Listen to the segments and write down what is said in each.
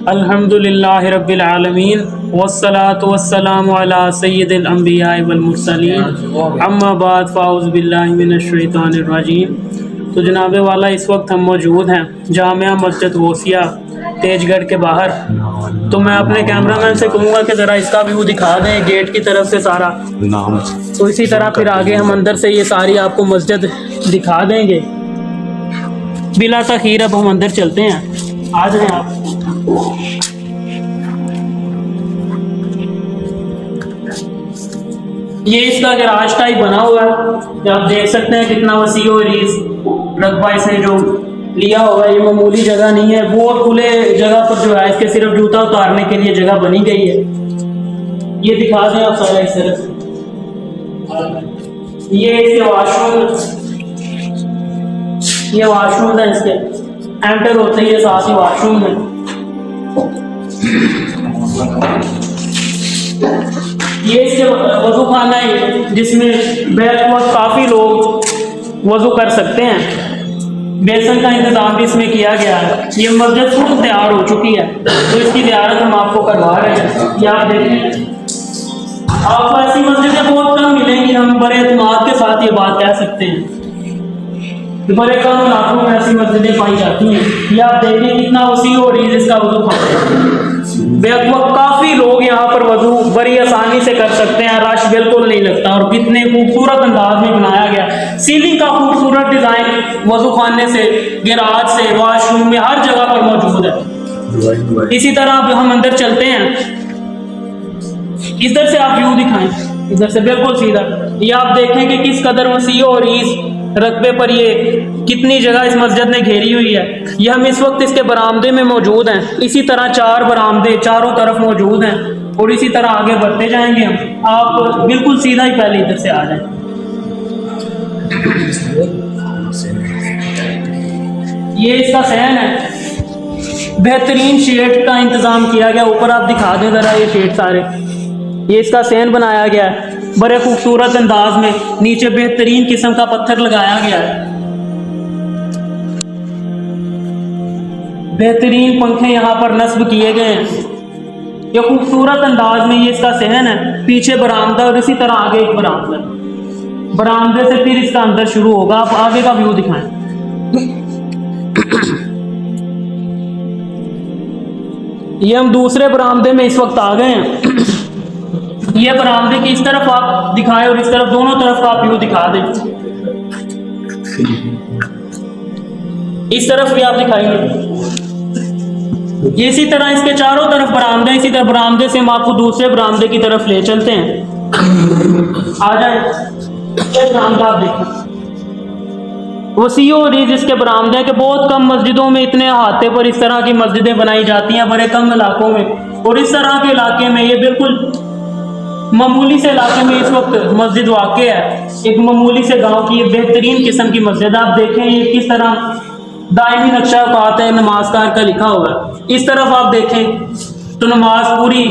अल्हम्दुलिल्लाहि रब्बिल आलमीन वस्सलातु वस्सलामु अला सय्यिदिल अंबिया वल मुरसलीन अम्मा बाद फ़ाउज़ु बिल्लाहि मिनश शैतानिर रजीम। तो जनाब वाला इस वक्त हम मौजूद हैं जामिया मस्जिद गौसिया तेजगढ़ के बाहर। तो मैं अपने कैमरामैन से कहूँगा कि ज़रा इसका व्यू दिखा दें गेट की तरफ से सारा। तो इसी तरह फिर आगे हम अंदर से ये सारी आपको मस्जिद दिखा देंगे। बिला तखीर अब हम अंदर चलते हैं, आ जाएं आप। ये इसका गैराज टाइप बना हुआ है, आप देख सकते हैं कितना वसी और रकबा इसने जो लिया हुआ है। ये मामूली जगह नहीं है, बहुत खुले जगह पर जो है इसके सिर्फ जूता उतारने के लिए जगह बनी गई है। ये दिखा दें आप सारा इस तरह से। ये इसके वाशरूम है, इसके एंटर होते ही साथ ही वाशरूम है। ये इसके वजू खाना है जिसमें बैठ वक्त काफ़ी लोग वजू कर सकते हैं। बेसन का इंतजाम भी इसमें किया गया है। ये मस्जिद खुद तैयार हो चुकी है, तो इसकी ज़ियारत हम आपको करवा रहे हैं। ये आप देखें, आपको ऐसी मस्जिदें बहुत कम मिलेंगी, हम बड़े एतमाद के साथ ये बात कह सकते हैं। बड़े कम इलाकों में ऐसी मस्जिदें पाई जाती हैं। ये आप देखें कितना वसी और इसका वजू खाना है। काफ़ी लोग यहाँ पर वजू बड़ी आसानी से कर सकते हैं, रश बिल्कुल नहीं लगता। और कितने खूबसूरत अंदाज में बनाया गया, सीलिंग का खूबसूरत डिज़ाइन वजू खाने से, गैराज से, वॉशरूम में हर जगह पर मौजूद है। इसी तरह अब हम अंदर चलते हैं, इधर से आप व्यू दिखाएं, इधर से बिल्कुल सीधा। ये आप देखें कि किस कदर वसी और इस रकबे पर ये कितनी जगह इस मस्जिद ने घेरी हुई है। ये हम इस वक्त इसके बरामदे में मौजूद हैं। इसी तरह 4 बरामदे चारों तरफ मौजूद हैं और इसी तरह आगे बढ़ते जाएंगे हम। आप बिल्कुल सीधा ही पहले इधर से आ जाएं। ये इसका सहन है, बेहतरीन शेड का इंतजाम किया गया। ऊपर आप दिखा दें जरा ये शेड सारे। ये इसका सहन बनाया गया है बड़े खूबसूरत अंदाज में, नीचे बेहतरीन किस्म का पत्थर लगाया गया है। बेहतरीन पंखे यहाँ पर नस्ब किए गए हैं। ये खूबसूरत अंदाज में ये इसका सहन है। पीछे बरामदा और इसी तरह आगे एक बरामदा, बरामदे से फिर इसका अंदर शुरू होगा। आप आगे का व्यू दिखाएं। ये हम दूसरे बरामदे में इस वक्त आ गए हैं। ये बरामदे की इस तरफ आप दिखाएं और इस तरफ, दोनों तरफ का आप व्यू दिखा दें। इस तरफ भी आप दिखाएंगे। ये इसी तरह इसके चारों तरफ बरामदे, इसी तरह बरामदे से हम आपको दूसरे बरामदे की तरफ ले चलते हैं। आ जाए, ये बरामदा आप देखें, वसी और इसके बरामदे के बहुत कम मस्जिदों में इतने अहाते पर इस तरह की मस्जिदें बनाई जाती हैं, बड़े कम इलाकों में। और इस तरह के इलाके में, ये बिल्कुल मामूली से इलाके में इस वक्त मस्जिद वाक़ है। एक मामूली से गांव की ये बेहतरीन किस्म की मस्जिद। आप देखें ये किस तरह दायमी नक्शा पात है नमाजकार का लिखा हुआ है। इस तरफ आप देखें तो नमाज पूरी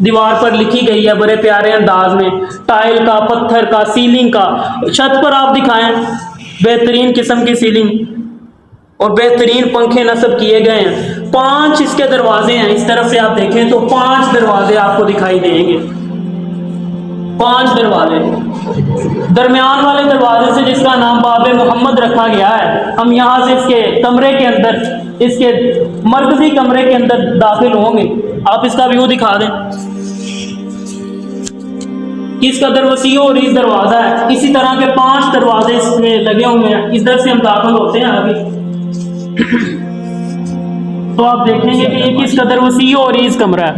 दीवार पर लिखी गई है बड़े प्यारे अंदाज में, टाइल का, पत्थर का, सीलिंग का। छत पर आप दिखाएं बेहतरीन किस्म की सीलिंग और बेहतरीन पंखे नस्ब किए गए हैं। 5 इसके दरवाजे हैं। इस तरफ से आप देखें तो 5 दरवाजे आपको दिखाई देंगे, 5 दरवाजे। दरमियान वाले दरवाजे से जिसका नाम बाबे मोहम्मद रखा गया है, हम यहाँ से इसके कमरे के अंदर, इसके मरकजी कमरे के अंदर दाखिल होंगे। आप इसका व्यू दिखा दें, किस कदर वसी और इस दरवाजा है। इसी तरह के 5 दरवाजे इसमें लगे हुए हैं। इधर से हम दाखिल होते हैं आगे, तो आप देखेंगे कि ये किस कदर वसी और इस कमरा है।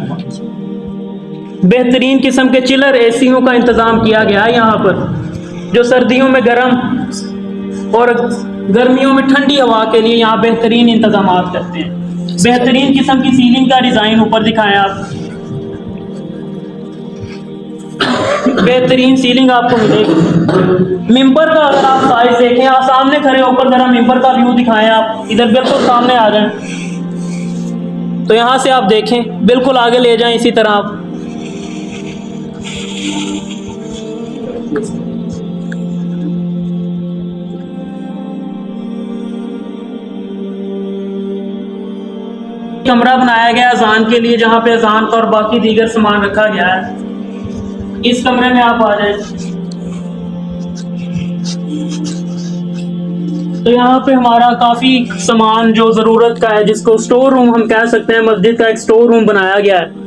बेहतरीन किस्म के चिलर एसीओं का इंतज़ाम किया गया है यहाँ पर, जो सर्दियों में गर्म और गर्मियों में ठंडी हवा के लिए यहाँ बेहतरीन इंतजाम करते हैं। बेहतरीन किस्म की सीलिंग का डिज़ाइन ऊपर दिखाएं आप, बेहतरीन सीलिंग आपको मिलेगी। मिंबर का अगर आप साइज देखें, आप सामने खड़े होकर जरा मिंबर का व्यू दिखाएं आप। इधर बिल्कुल सामने आ जाएं तो यहाँ से आप देखें, बिल्कुल आगे ले जाएं। इसी तरह आप कमरा बनाया गया अजान के लिए, जहाँ पे अजान का और बाकी दीगर सामान रखा गया है। इस कमरे में आप आ जाए तो यहाँ पे हमारा काफ़ी सामान जो ज़रूरत का है, जिसको स्टोर रूम हम कह सकते हैं, मस्जिद का एक स्टोर रूम बनाया गया है।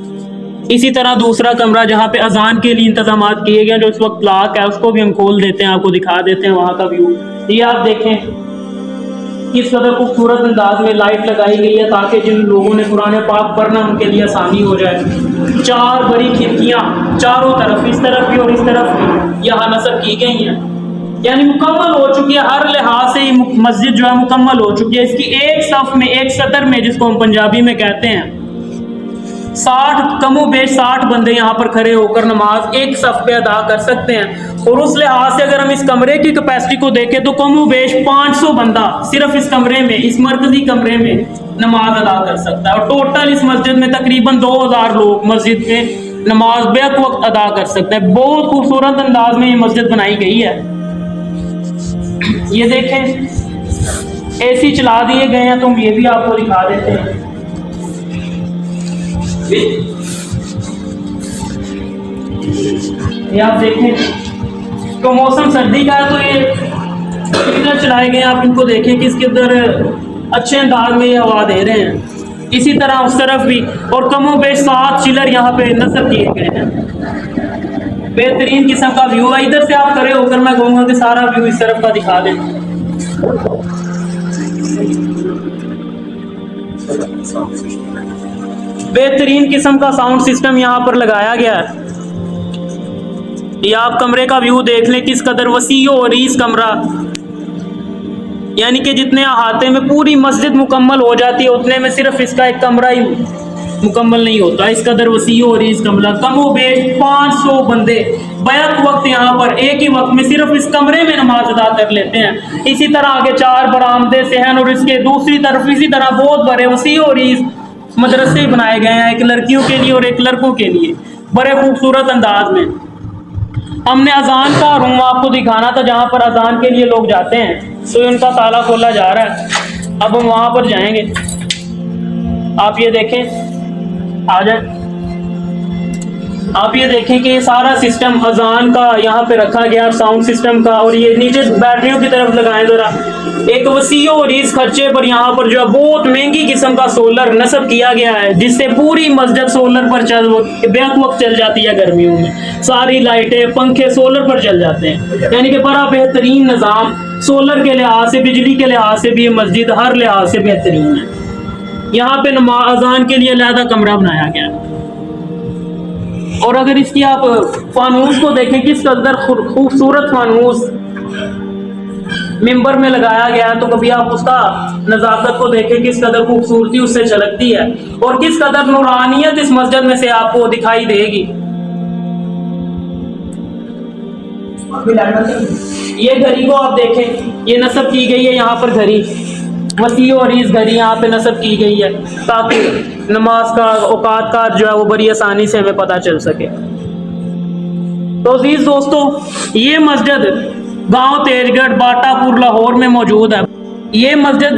इसी तरह दूसरा कमरा जहाँ पे अजान के लिए इंतजाम किए गए, जो इस वक्त लाक है, उसको भी हम खोल देते हैं, आपको दिखा देते हैं वहाँ का व्यू। ये आप देखें किस कदर खूबसूरत अंदाज में लाइट लगाई गई है, ताकि जिन लोगों ने कुरान पाक पढ़ना उनके लिए आसानी हो जाए। 4 बड़ी खिड़कियाँ चारों तरफ, इस तरफ भी और इस तरफ भी यहाँ नस्ब की गई हैं, यानी मुकम्मल हो चुकी है। हर लिहाज से मस्जिद जो है मुकम्मल हो चुकी है। इसकी एक सफ में, एक सतर में, जिसको हम पंजाबी में कहते हैं, 60 कमो बेश 60 बंदे यहाँ पर खड़े होकर नमाज एक सफ पे अदा कर सकते हैं। और उस लिहाज से अगर हम इस कमरे की कैपेसिटी को देखें तो कमो बेश 500 बंदा सिर्फ इस कमरे में, इस मरकजी कमरे में नमाज अदा कर सकता है। और टोटल इस मस्जिद में तकरीबन 2000 लोग मस्जिद में नमाज बेक वक्त अदा कर सकते हैं। बहुत खूबसूरत अंदाज में ये मस्जिद बनाई गई है। ये देखें AC चला दिए गए हैं, तो हम ये भी आपको दिखा देते हैं। ये आप देखें तो मौसम सर्दी का है, तो ये हीटर चलाए गए हैं। आप इनको देखें कि इसके अंदर अच्छे अंदाज में ये हवा दे रहे हैं। इसी तरह उस तरफ भी, और कमो बेश 7 चिलर यहाँ पे नस्ब किए गए हैं। बेहतरीन किस्म का व्यू है। इधर से आप खड़े होकर मैं कहूँगा कि सारा व्यू इस तरफ का दिखा दें। बेहतरीन किस्म का साउंड सिस्टम यहाँ पर लगाया गया है। ये आप कमरे का व्यू देख लें, किस कदर वसी और इस कमरा, यानी कि जितने अहाते में पूरी मस्जिद मुकम्मल हो जाती है, उतने में सिर्फ इसका एक कमरा ही मुकम्मल नहीं होता। इस कदर वसी और इस कमरा, कमो बेश 500 बंदे बैक वक्त यहाँ पर एक ही वक्त में सिर्फ इस कमरे में नमाज अदा कर लेते हैं। इसी तरह आगे 4 बरामदे से हैं, और इसके दूसरी तरफ इसी तरह बहुत बड़े वसी और इस मदरसे बनाए गए हैं, एक लड़कियों के लिए और एक लड़कों के लिए, बड़े खूबसूरत अंदाज में। हमने अजान का रूम आपको दिखाना था, जहाँ पर अजान के लिए लोग जाते हैं, तो उनका ताला खोला जा रहा है। अब हम वहाँ पर जाएंगे। आप ये देखें, आ जाए। आप ये देखें कि ये सारा सिस्टम अजान का यहाँ पे रखा गया, साउंड सिस्टम का, और ये नीचे बैटरियों की तरफ लगाएं ज़रा। एक वसी और इस खर्चे पर यहाँ पर जो है बहुत महंगी किस्म का सोलर नस्ब किया गया है, जिससे पूरी मस्जिद सोलर पर बेक वक्त चल जाती है। गर्मियों में सारी लाइटें, पंखे सोलर पर चल जाते हैं, यानी कि बड़ा बेहतरीन निज़ाम सोलर के लिहाज से, बिजली के लिहाज से भी ये मस्जिद हर लिहाज से बेहतरीन है। यहाँ पे नमाज अजान के लिए अलहदा कमरा बनाया गया है। और अगर इसकी आप फानूस को देखें, किस कदर खूबसूरत फानूस मिंबर में लगाया गया है, तो कभी आप उसका नज़ाकत को देखें, किस कदर खूबसूरती उससे झलकती है, और किस कदर नूरानियत इस मस्जिद में से आपको दिखाई देगी। ये घड़ी को आप देखें, ये नस्ब की गई है यहाँ पर घड़ी, वसी और इस घड़ी यहाँ पे नस्ब की गई है, ताकि नमाज का औकात का जो है वो बड़ी आसानी से हमें पता चल सके। तो अजीज दोस्तों, ये मस्जिद गांव तेजगढ़ बाटापुर लाहौर में मौजूद है। ये मस्जिद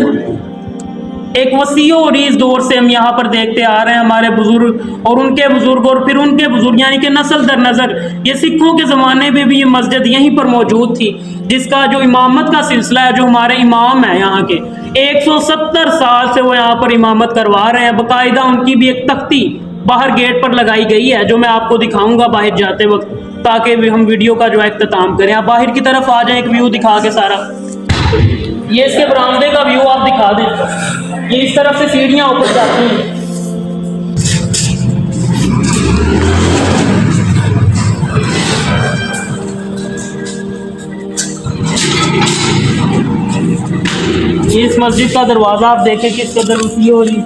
एक वसी और इस दौर से हम यहाँ पर देखते आ रहे हैं, हमारे बुजुर्ग और उनके बुजुर्ग और फिर उनके बुजुर्ग, यानी कि नस्ल दर नज़र। ये सिखों के ज़माने में भी ये मस्जिद यहीं पर मौजूद थी, जिसका जो इमामत का सिलसिला है, जो हमारे इमाम हैं यहाँ के 170 साल से वो यहाँ पर इमामत करवा रहे हैं। बाकायदा उनकी भी एक तख्ती बाहर गेट पर लगाई गई है, जो मैं आपको दिखाऊंगा बाहर जाते वक्त, ताकि हम वीडियो का जो है इख्तिताम करें। आप बाहर की तरफ आ जाएं, एक व्यू दिखा के सारा। ये इसके बरामदे का व्यू आप दिखा दें। ये इस तरफ से सीढ़ियाँ ऊपर जाती हैं। ये इस मस्जिद का दरवाज़ा आप देखें किस कदर ऊंची हो रही।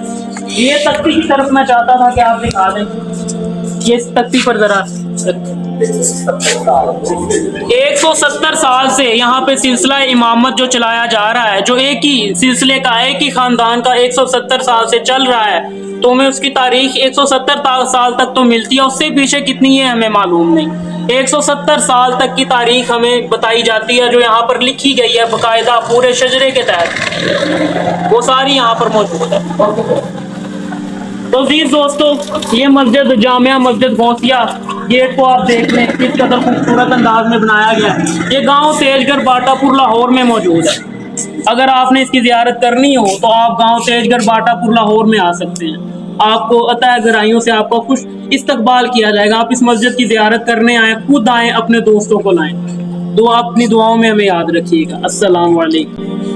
ये तख्ती की तरफ मैं चाहता था कि आप दिखा दें। ये इस तख्ती पर ज़रा 170 साल से यहाँ पे सिलसिला इमामत जो चलाया जा रहा है, जो एक ही सिलसिले का, एक ही ख़ानदान का 170 साल से चल रहा है, तो हमें उसकी तारीख 170 साल तक तो मिलती है। उससे पीछे कितनी है हमें मालूम नहीं। 170 साल तक की तारीख हमें बताई जाती है, जो यहाँ पर लिखी गई है बाकायदा पूरे शजरे के तहत, वो सारी यहाँ पर मौजूद है। तो अजीज दोस्तों, ये मस्जिद जामिया मस्जिद गौसिया, गेट को आप देख लें किस कदर खूबसूरत अंदाज में बनाया गया है। ये गांव तेजगढ़ बाटापुर लाहौर में मौजूद है। अगर आपने इसकी ज़ियारत करनी हो तो आप गांव तेजगढ़ बाटापुर लाहौर में आ सकते हैं। आपको अतः गहराइयों से आपका खुश इस्तकबाल किया जाएगा। आप इस मस्जिद की ज़ियारत करने आए, खुद आएँ, अपने दोस्तों को लाएँ। दुआ अपनी दुआओं में हमें याद रखिएगा। अस्सलाम वालेकुम।